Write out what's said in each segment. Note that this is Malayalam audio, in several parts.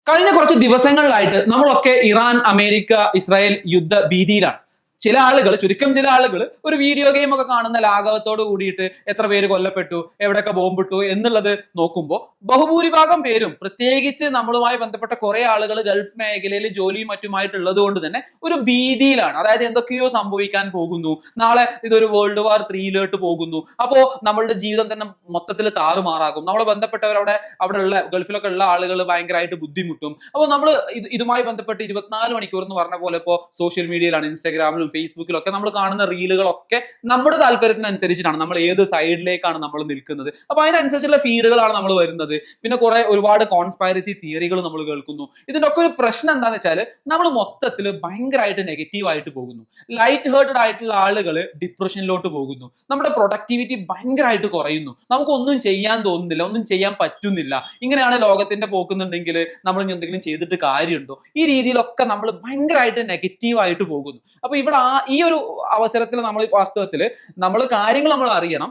കഴിഞ്ഞ കുറച്ച് ദിവസങ്ങളിലായിട്ട് നമ്മളൊക്കെ ഇറാൻ അമേരിക്ക ഇസ്രായേൽ യുദ്ധ ഭീതിയിലാണ്. ചില ആളുകൾ, ചുരുക്കം ചില ആളുകൾ ഒരു വീഡിയോ ഗെയിം ഒക്കെ കാണുന്ന ലാഘവത്തോട് കൂടിയിട്ട് എത്ര പേര് കൊല്ലപ്പെട്ടു, എവിടെയൊക്കെ ബോംബിട്ടു എന്നുള്ളത് നോക്കുമ്പോൾ ബഹുഭൂരിഭാഗം പേരും, പ്രത്യേകിച്ച് നമ്മളുമായി ബന്ധപ്പെട്ട കുറെ ആളുകൾ ഗൾഫ് മേഖലയിൽ ജോലിയും മറ്റുമായിട്ടുള്ളത് കൊണ്ട് തന്നെ ഒരു ഭീതിയിലാണ്. അതായത് എന്തൊക്കെയോ സംഭവിക്കാൻ പോകുന്നു, നാളെ ഇതൊരു വേൾഡ് വാർ 3 പോകുന്നു, അപ്പോ നമ്മളുടെ ജീവിതം തന്നെ മൊത്തത്തിൽ താറുമാറാകും, നമ്മളെ ബന്ധപ്പെട്ടവർ അവിടെ ഉള്ള ഗൾഫിലൊക്കെ ഉള്ള ആളുകൾ ഭയങ്കരമായിട്ട് ബുദ്ധിമുട്ടും. അപ്പോൾ നമ്മൾ ഇതുമായി ബന്ധപ്പെട്ട് 24 മണിക്കൂർ എന്ന് പറഞ്ഞ പോലെ ഇപ്പോൾ സോഷ്യൽ മീഡിയയിലാണ്, ഇൻസ്റ്റാഗ്രാമിലും ഫേസ്ബുക്കിലും ഒക്കെ നമ്മൾ കാണുന്ന റീലുകളൊക്കെ നമ്മുടെ താല്പര്യത്തിനനുസരിച്ചിട്ടാണ്, നമ്മൾ ഏത് സൈഡിലേക്കാണ് നമ്മൾ നിൽക്കുന്നത്, അപ്പൊ അതിനനുസരിച്ചുള്ള ഫീഡുകളാണ് നമ്മൾ വരുന്നത്. പിന്നെ ഒരുപാട് കോൺസ്പൈറസി തിയറികൾ നമ്മൾ കേൾക്കുന്നു. ഇതിന്റെ ഒക്കെ ഒരു പ്രശ്നം എന്താണെന്ന് വെച്ചാൽ നമ്മൾ മൊത്തത്തിൽ ഭയങ്കരമായിട്ട് നെഗറ്റീവ് ആയിട്ട് പോകുന്നു. ലൈറ്റ് ഹേർട്ടഡ് ആയിട്ടുള്ള ആളുകൾ ഡിപ്രഷനിലോട്ട് പോകുന്നു. നമ്മുടെ പ്രൊഡക്ടിവിറ്റി ഭയങ്കരമായിട്ട് കുറയുന്നു. നമുക്കൊന്നും ചെയ്യാൻ തോന്നുന്നില്ല, ഒന്നും ചെയ്യാൻ പറ്റുന്നില്ല. ഇങ്ങനെയാണ് ലോകത്തിന്റെ പോക്കുന്നുണ്ടെങ്കിൽ നമ്മൾ ഇനി എന്തെങ്കിലും ചെയ്തിട്ട് കാര്യമുണ്ടോ? ഈ രീതിയിലൊക്കെ നമ്മൾ ഭയങ്കരമായിട്ട് നെഗറ്റീവ് ആയിട്ട് പോകുന്നു. അപ്പൊ ഇവിടെ ഈ ഒരു അവസരത്തിൽ നമ്മൾ വാസ്തവത്തിൽ നമ്മൾ കാര്യങ്ങൾ നമ്മൾ അറിയണം.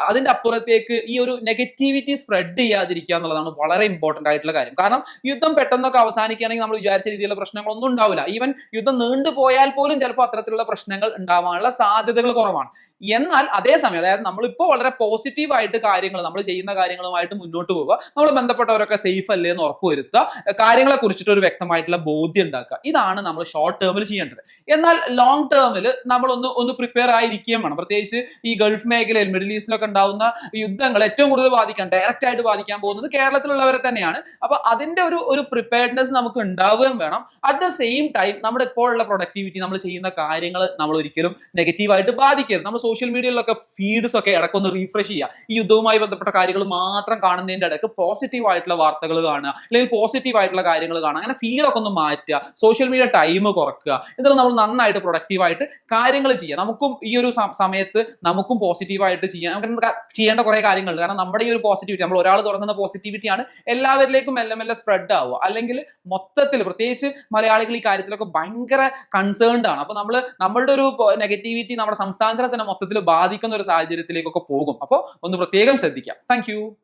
അതിന്റെ അപ്പുറത്തേക്ക് ഈ ഒരു നെഗറ്റിവിറ്റി സ്പ്രെഡ് ചെയ്യാതിരിക്കുക എന്നുള്ളതാണ് വളരെ ഇമ്പോർട്ടന്റ് ആയിട്ടുള്ള കാര്യം. കാരണം യുദ്ധം പെട്ടെന്നൊക്കെ അവസാനിക്കുകയാണെങ്കിൽ നമ്മൾ വിചാരിച്ച രീതിയിലുള്ള പ്രശ്നങ്ങളൊന്നും ഉണ്ടാവില്ല. ഈവൻ യുദ്ധം നീണ്ടുപോയാൽ പോലും ചിലപ്പോൾ അത്തരത്തിലുള്ള പ്രശ്നങ്ങൾ ഉണ്ടാവാനുള്ള സാധ്യതകൾ കുറവാണ്. എന്നാൽ അതേസമയം, അതായത് നമ്മളിപ്പോൾ വളരെ പോസിറ്റീവ് ആയിട്ട് കാര്യങ്ങൾ, നമ്മൾ ചെയ്യുന്ന കാര്യങ്ങളുമായിട്ട് മുന്നോട്ട് പോവുക, നമ്മൾ ബന്ധപ്പെട്ടവരൊക്കെ സേഫ് അല്ലേ എന്ന് ഉറപ്പുവരുത്തുക, കാര്യങ്ങളെ കുറിച്ചിട്ട് ഒരു വ്യക്തമായിട്ടുള്ള ബോധ്യം ഉണ്ടാക്കുക. ഇതാണ് നമ്മൾ ഷോർട്ട് ടേമിൽ ചെയ്യേണ്ടത്. എന്നാൽ ലോങ് ടേമിൽ നമ്മൾ ഒന്ന് പ്രിപ്പയർ ആയിരിക്കുകയും വേണം. പ്രത്യേകിച്ച് ഈ ഗൾഫ് മേഖലയിൽ, മിഡിൽ ഈസ്റ്റിലൊക്കെ ഉണ്ടാവുന്ന യുദ്ധങ്ങൾ ഏറ്റവും കൂടുതൽ ഡയറക്റ്റ് ആയിട്ട് ബാധിക്കാൻ പോകുന്നത് കേരളത്തിലുള്ളവരെ തന്നെയാണ്. അപ്പൊ അതിന്റെ ഒരു പ്രിപ്പയർഡ്നെസ് നമുക്ക് ഉണ്ടാവുകയും വേണം. അറ്റ് ദ സെയിം ടൈം നമ്മുടെ ഇപ്പോഴുള്ള പ്രൊഡക്ടിവിറ്റി, നമ്മൾ ചെയ്യുന്ന കാര്യങ്ങൾ നമ്മൾ ഒരിക്കലും നെഗറ്റീവായിട്ട് ബാധിക്കരുത്. നമ്മൾ സോഷ്യൽ മീഡിയയിലൊക്കെ ഫീഡ്സ് ഒക്കെ ഇടയ്ക്കൊന്ന് റീഫ്രഷ് ചെയ്യുക. ഈ യുദ്ധവുമായി ബന്ധപ്പെട്ട കാര്യങ്ങൾ മാത്രം കാണുന്നതിന്റെ ഇടയ്ക്ക് പോസിറ്റീവ് ആയിട്ടുള്ള വാർത്തകൾ കാണുക, അല്ലെങ്കിൽ പോസിറ്റീവ് ആയിട്ടുള്ള കാര്യങ്ങൾ കാണുക. അങ്ങനെ ഫീഡൊക്കെ ഒന്ന് മാറ്റുക, സോഷ്യൽ മീഡിയ ടൈം കുറക്കുക. എന്നിട്ട് നമ്മൾ നന്നായിട്ട് പ്രൊഡക്റ്റീവായിട്ട് കാര്യങ്ങൾ ചെയ്യുക. നമുക്കും ഈ ഒരു സമയത്ത് നമുക്കും പോസിറ്റീവായിട്ട് നമുക്ക് ചെയ്യേണ്ട കുറെ കാര്യങ്ങളുണ്ട്. കാരണം നമ്മുടെ ഈ ഒരു പോസിറ്റിവിറ്റി, നമ്മൾ ഒരാൾ തുടങ്ങുന്ന പോസിറ്റിവിറ്റിയാണ് എല്ലാവരിലേക്കും മെല്ലെ മെല്ലെ സ്പ്രെഡ് ആവുക. അല്ലെങ്കിൽ മൊത്തത്തിൽ, പ്രത്യേകിച്ച് മലയാളികൾ ഈ കാര്യത്തിലൊക്കെ ഭയങ്കര കൺസേൺഡ് ആണ്. അപ്പൊ നമ്മളുടെ ഒരു നെഗറ്റിവിറ്റി നമ്മുടെ സംസ്ഥാനത്തിനെ തന്നെ മൊത്തത്തിൽ ബാധിക്കുന്ന ഒരു സാഹചര്യത്തിലേക്കൊക്കെ പോകും. അപ്പോൾ ഒന്ന് പ്രത്യേകം ശ്രദ്ധിക്കാം. താങ്ക്